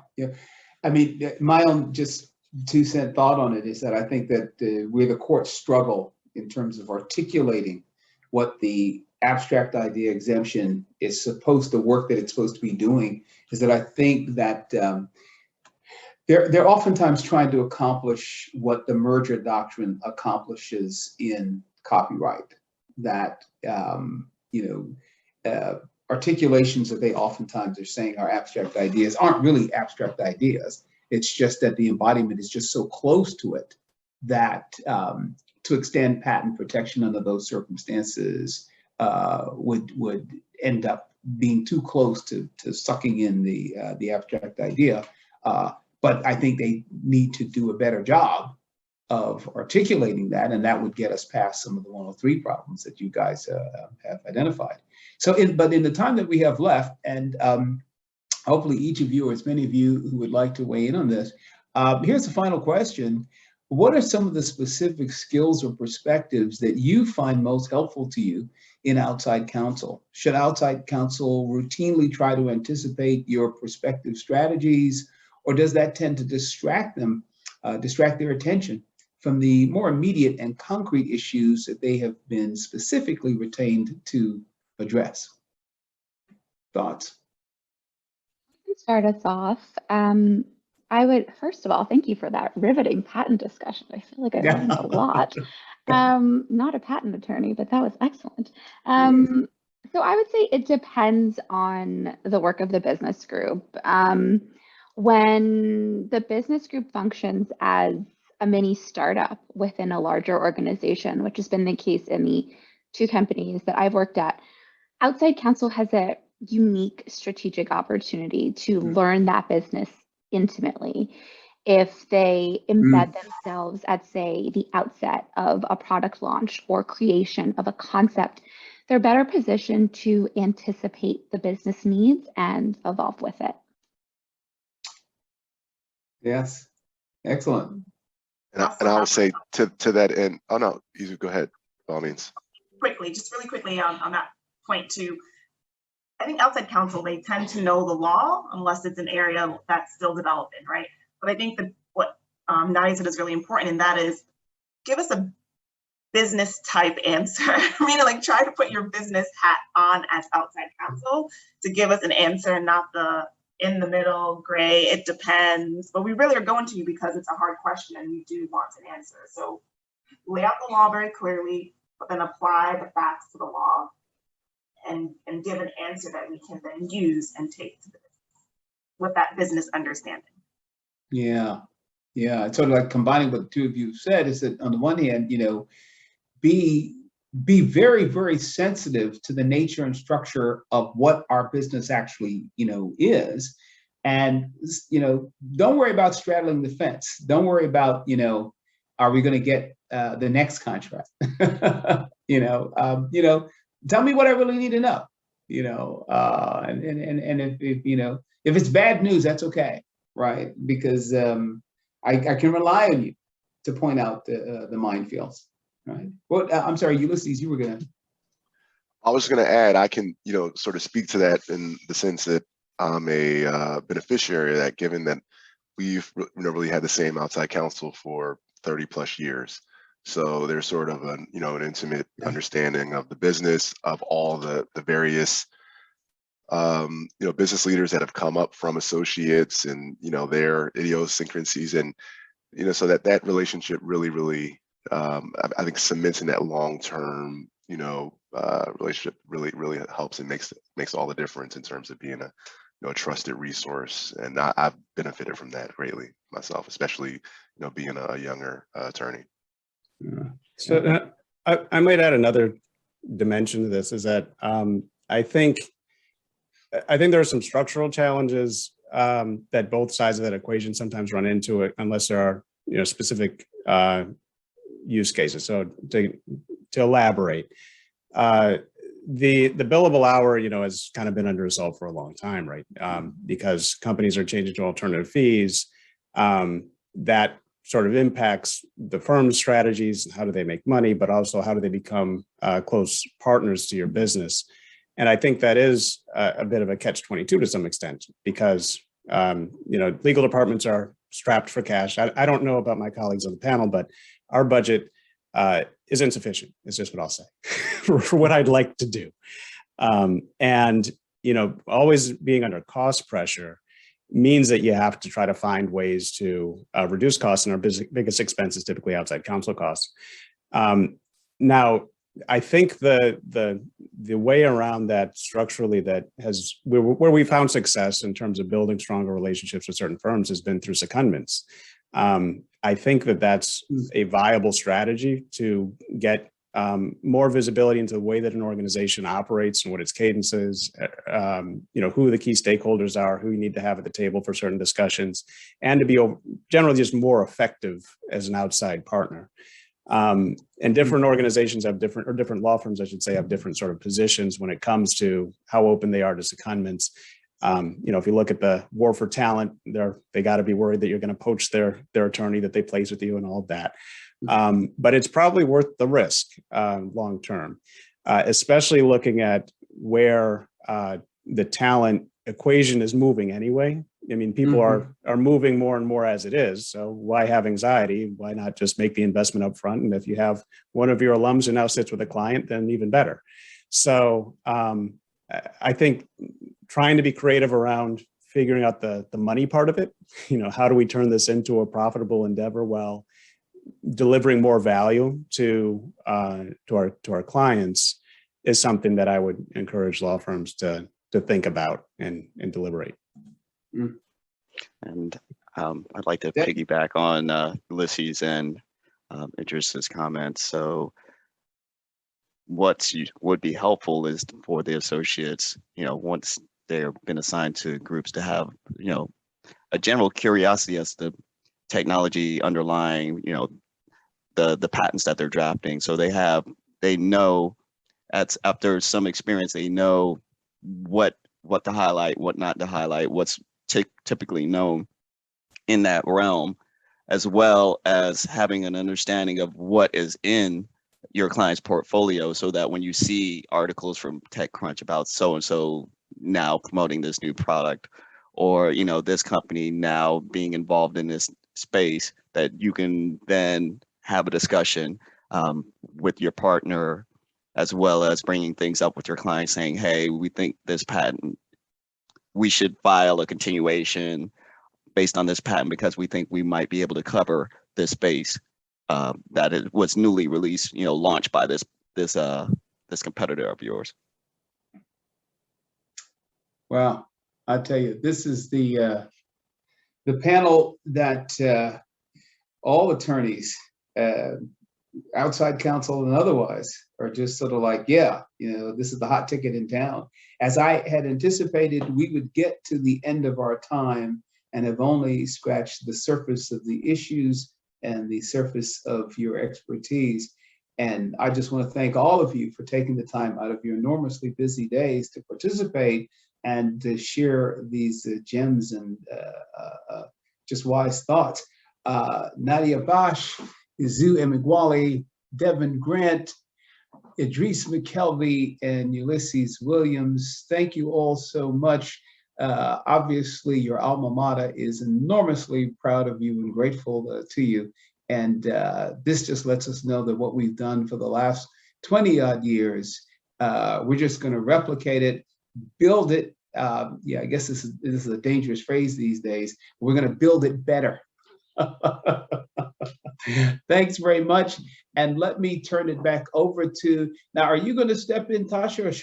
I mean, my own just 2-cent thought on it is that I think that where the courts struggle in terms of articulating what the abstract idea exemption is supposed to work, that it's supposed to be doing, is that I think that they're oftentimes trying to accomplish what the merger doctrine accomplishes in copyright, that articulations that they oftentimes are saying are abstract ideas aren't really abstract ideas. It's just that the embodiment is just so close to it that to extend patent protection under those circumstances would end up being too close to sucking in the abstract idea. But I think they need to do a better job of articulating that, and that would get us past some of the 103 problems that you guys have identified. So, but in the time that we have left, and hopefully each of you, or as many of you who would like to weigh in on this, here's the final question. What are some of the specific skills or perspectives that you find most helpful to you in outside counsel? Should outside counsel routinely try to anticipate your prospective strategies, or does that tend to distract their attention from the more immediate and concrete issues that they have been specifically retained to address? Thoughts? Start us off. I would, first of all, thank you for that riveting patent discussion. I feel like I learned a lot. Not a patent attorney, but that was excellent. So I would say it depends on the work of the business group. When the business group functions as a mini startup within a larger organization, which has been the case in the 2 companies that I've worked at, outside counsel has a unique strategic opportunity to learn that business intimately. If they embed themselves at, say, the outset of a product launch or creation of a concept, they're better positioned to anticipate the business needs and evolve with it. Yes, excellent. And I would say to that end, oh no, you go ahead, by all means. Just really quickly on that point too. I think outside counsel, they tend to know the law unless it's an area that's still developing, right? But I think that what Nadia said is really important, and that is give us a business type answer. Meaning like try to put your business hat on as outside counsel to give us an answer, not the in the middle, gray, it depends. But we really are going to you because it's a hard question and we do want an answer. So lay out the law very clearly, but then apply the facts to the law and give an answer that we can then use and take to the business with that business understanding. Yeah, it's sort of like combining what the two of you said is that on the one hand, be very, very sensitive to the nature and structure of what our business actually, is. And, don't worry about straddling the fence. Don't worry about, are we going to get the next contract? Tell me what I really need to know, and if it's bad news, that's okay, right? Because I can rely on you to point out the minefields. Right. Well, I'm sorry, Ulysses, you were gonna. I was gonna add, I can, sort of speak to that in the sense that I'm a beneficiary of that, given that we've really had the same outside counsel for 30 plus years. So there's sort of an intimate understanding of the business, of all the various, business leaders that have come up from associates and, their idiosyncrasies, and, so that relationship really, I think cementing that long-term, relationship really helps and makes all the difference in terms of being a trusted resource. And I've benefited from that greatly myself, especially, being a younger attorney. So I might add another dimension to this, is that I think there are some structural challenges that both sides of that equation sometimes run into it, unless there are specific use cases. So to elaborate, the billable hour, has kind of been under assault for a long time, right? Because companies are changing to alternative fees. That sort of impacts the firm's strategies, how do they make money, but also how do they become close partners to your business. And I think that is a bit of a catch-22 to some extent, because legal departments are strapped for cash. I don't know about my colleagues on the panel, but our budget is insufficient. It's just what I'll say for what I'd like to do. And always being under cost pressure means that you have to try to find ways to reduce costs, and our biggest expense is typically outside counsel costs. Now, I think the way around that structurally that where we found success in terms of building stronger relationships with certain firms has been through secondments. I think that's a viable strategy to get more visibility into the way that an organization operates and what its cadence is, who the key stakeholders are, who you need to have at the table for certain discussions, and to be generally just more effective as an outside partner. And different organizations have different law firms, I should say, have different sort of positions when it comes to how open they are to secondments. If you look at the war for talent, they got to be worried that you're going to poach their attorney that they place with you and all of that. But it's probably worth the risk long term, especially looking at where the talent equation is moving anyway. I mean, people are moving more and more as it is. So why have anxiety? Why not just make the investment up front? And if you have one of your alums who now sits with a client, then even better. So I think trying to be creative around figuring out the money part of it, how do we turn this into a profitable endeavor while delivering more value to our clients, is something that I would encourage law firms to think about and deliberate. And I'd like to piggyback on Ulysses and Idris's comments. So what would be helpful is for the associates, once they've been assigned to groups, to have, a general curiosity as to technology underlying, the patents that they're drafting. So they know after some experience, they know what to highlight, what not to highlight, what's typically known in that realm, as well as having an understanding of what is in your client's portfolio, so that when you see articles from TechCrunch about so-and-so now promoting this new product, or this company now being involved in this space, that you can then have a discussion with your partner, as well as bringing things up with your client, saying, hey, we think this patent, we should file a continuation based on this patent because we think we might be able to cover this space that it was newly released, launched by this competitor of yours. Well, I tell you, this is the panel that all attorneys, outside counsel and otherwise, are just sort of like, yeah, this is the hot ticket in town. As I had anticipated, we would get to the end of our time and have only scratched the surface of the issues and the surface of your expertise. And I just want to thank all of you for taking the time out of your enormously busy days to participate and to share these gems and just wise thoughts. Nadia, Baksh, Emeagwali, Devin Grant, Idris McKelvey, and Ulysses Williams, thank you all so much. Obviously, your alma mater is enormously proud of you and grateful to you. And this just lets us know that what we've done for the last 20 odd years, we're just going to replicate it, build it. Yeah, I guess this is a dangerous phrase these days. We're going to build it better. Thanks very much. And let me turn it back over to, now, are you going to step in, Tasha, or should